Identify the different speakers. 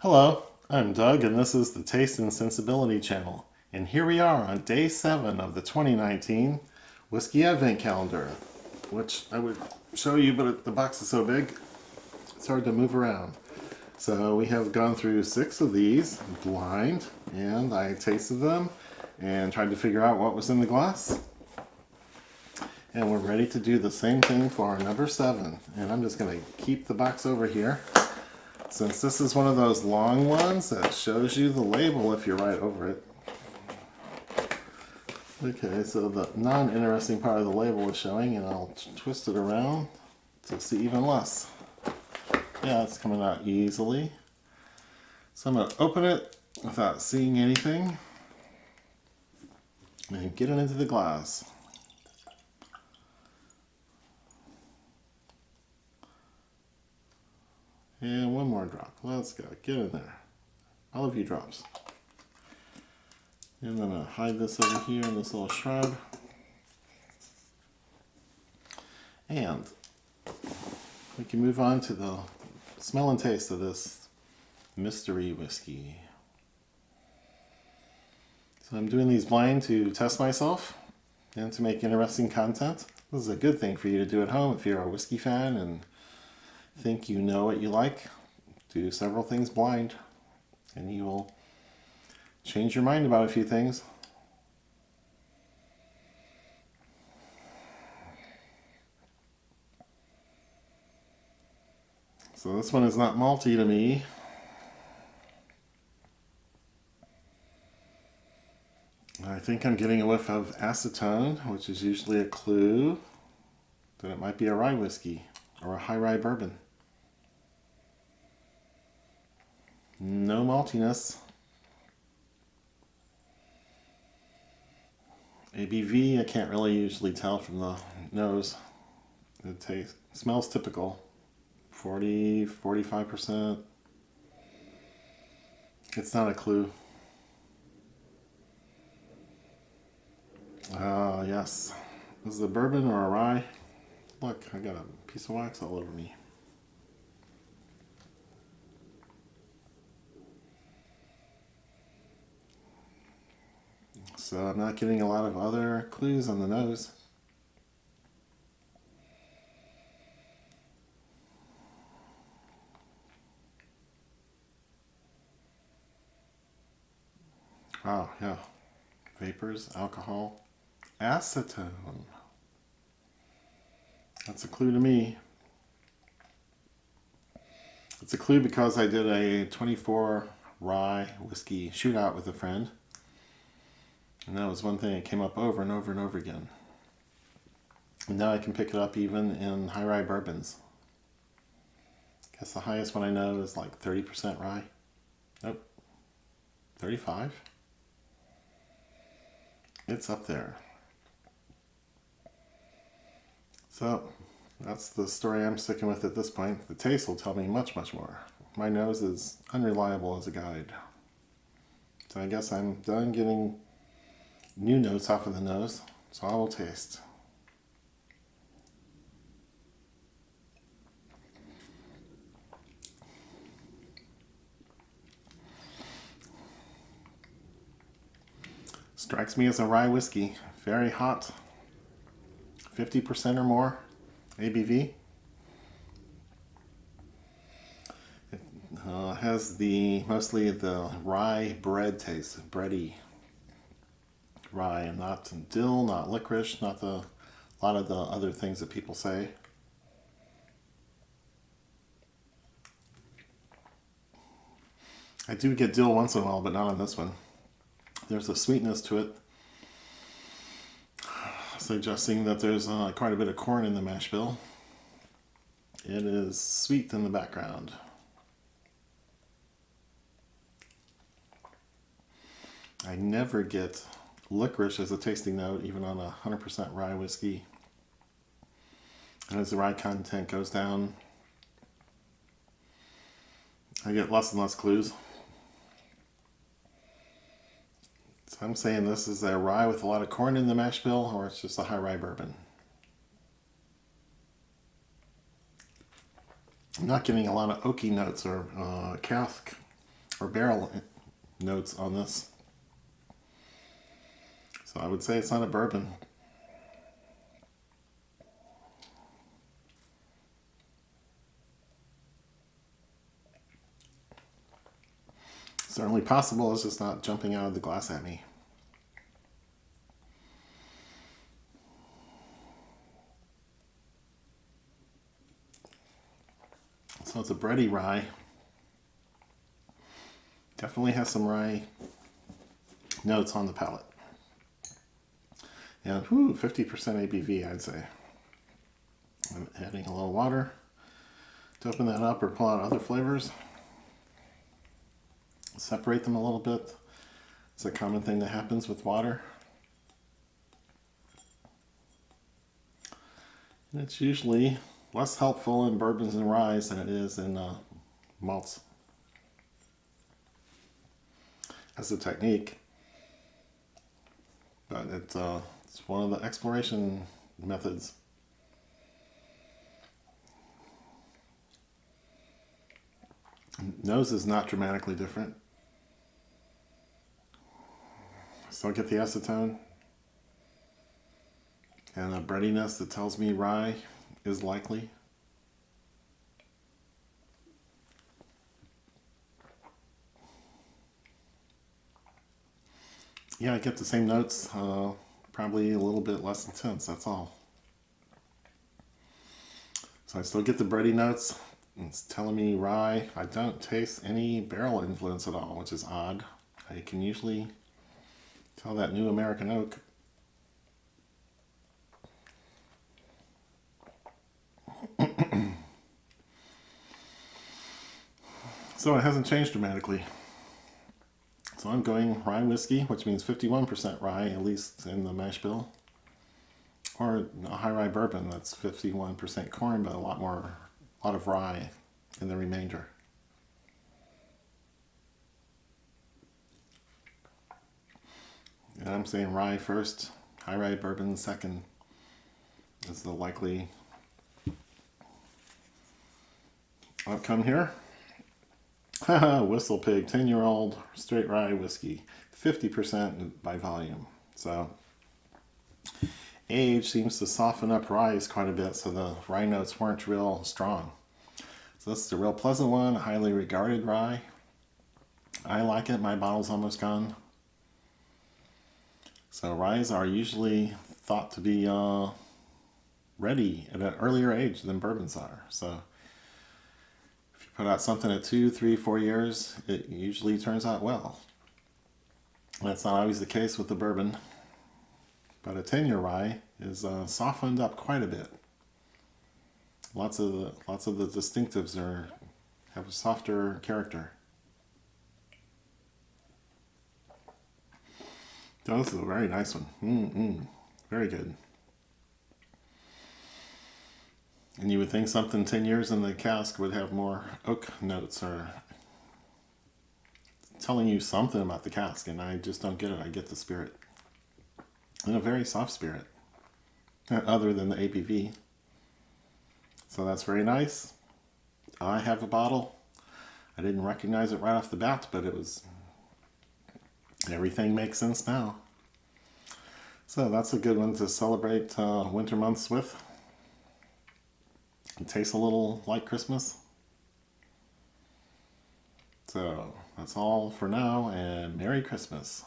Speaker 1: Hello, I'm Doug, and this is the Taste and Sensibility channel. And here we are on day 7 of the 2019 Whiskey Advent Calendar, which I would show you, but the box is so big, it's hard to move around. So we have gone through 6 of these blind, and I tasted them and tried to figure out what was in the glass. And we're ready to do the same thing for our number 7. And I'm just going to keep the box over here, since this is one of those long ones that shows you the label if you're right over it. Okay, so the non-interesting part of the label is showing, and I'll twist it around to see even less. Yeah, it's coming out easily. So I'm going to open it without seeing anything and get it into the glass. And one more drop. Let's go. Get in there. All of you drops. And then I'll hide this over here in this little shrub. And we can move on to the smell and taste of this mystery whiskey. So I'm doing these blind to test myself and to make interesting content. This is a good thing for you to do at home if you're a whiskey fan and think you know what you like. Do several things blind and you will change your mind about a few things. So this one is not malty to me. I think I'm getting a whiff of acetone, which is usually a clue that it might be a rye whiskey or a high rye bourbon. No maltiness. ABV, I can't really usually tell from the nose. It smells typical. 40, 45%. It's not a clue. Yes. Is it a bourbon or a rye? Look, I got a piece of wax all over me. So I'm not getting a lot of other clues on the nose. Oh, yeah. Vapors, alcohol, acetone. That's a clue to me. It's a clue because I did a 24 rye whiskey shootout with a friend. And that was one thing that came up over and over and over again. And now I can pick it up even in high rye bourbons. I guess the highest one I know is like 30% rye. Nope. 35? It's up there. So that's the story I'm sticking with at this point. The taste will tell me much, much more. My nose is unreliable as a guide. So I guess I'm done getting new notes off of the nose, so I will taste. Strikes me as a rye whiskey. Very hot. 50% or more ABV. It has mostly the rye bread taste, bready rye, and not dill, not licorice, not a lot of the other things that people say. I do get dill once in a while, but not on this one. There's a sweetness to it, suggesting that there's quite a bit of corn in the mash bill. It is sweet in the background. I never get licorice as a tasting note, even on 100% rye whiskey. And as the rye content goes down, I get less and less clues. So I'm saying this is a rye with a lot of corn in the mash bill, or it's just a high rye bourbon. I'm not getting a lot of oaky notes or cask or barrel notes on this. So I would say it's not a bourbon. Certainly possible, it's just not jumping out of the glass at me. So it's a bready rye. Definitely has some rye notes on the palate. And 50% ABV, I'd say. I'm adding a little water to open that up or pull out other flavors. Separate them a little bit. It's a common thing that happens with water. And it's usually less helpful in bourbons and ryes than it is in malts as a technique. But it's one of the exploration methods. Nose is not dramatically different. Still get the acetone and a breadiness that tells me rye is likely. Yeah, I get the same notes, probably a little bit less intense, that's all. So I still get the bready notes. It's telling me rye. I don't taste any barrel influence at all, which is odd. I can usually tell that new American oak. So it hasn't changed dramatically. So I'm going rye whiskey, which means 51% rye, at least in the mash bill. Or a high rye bourbon that's 51% corn, but a lot of rye in the remainder. And I'm saying rye first, high rye bourbon second is the likely outcome here. Haha, Whistlepig, 10-year-old straight rye whiskey, 50% by volume. So age seems to soften up rye quite a bit, so the rye notes weren't real strong. So this is a real pleasant one, highly regarded rye. I like it, my bottle's almost gone. So ryes are usually thought to be ready at an earlier age than bourbons are. So if you put out something at 2, 3, 4 years, it usually turns out well. That's not always the case with the bourbon, but a 10-year rye is softened up quite a bit. Lots of the distinctives have a softer character. So this is a very nice one. Very good. And you would think something 10 years in the cask would have more oak notes or telling you something about the cask, and I just don't get it. I get the spirit. And a very soft spirit, other than the ABV. So that's very nice. I have a bottle. I didn't recognize it right off the bat, but everything makes sense now. So that's a good one to celebrate winter months with. It tastes a little like Christmas. So that's all for now, and Merry Christmas.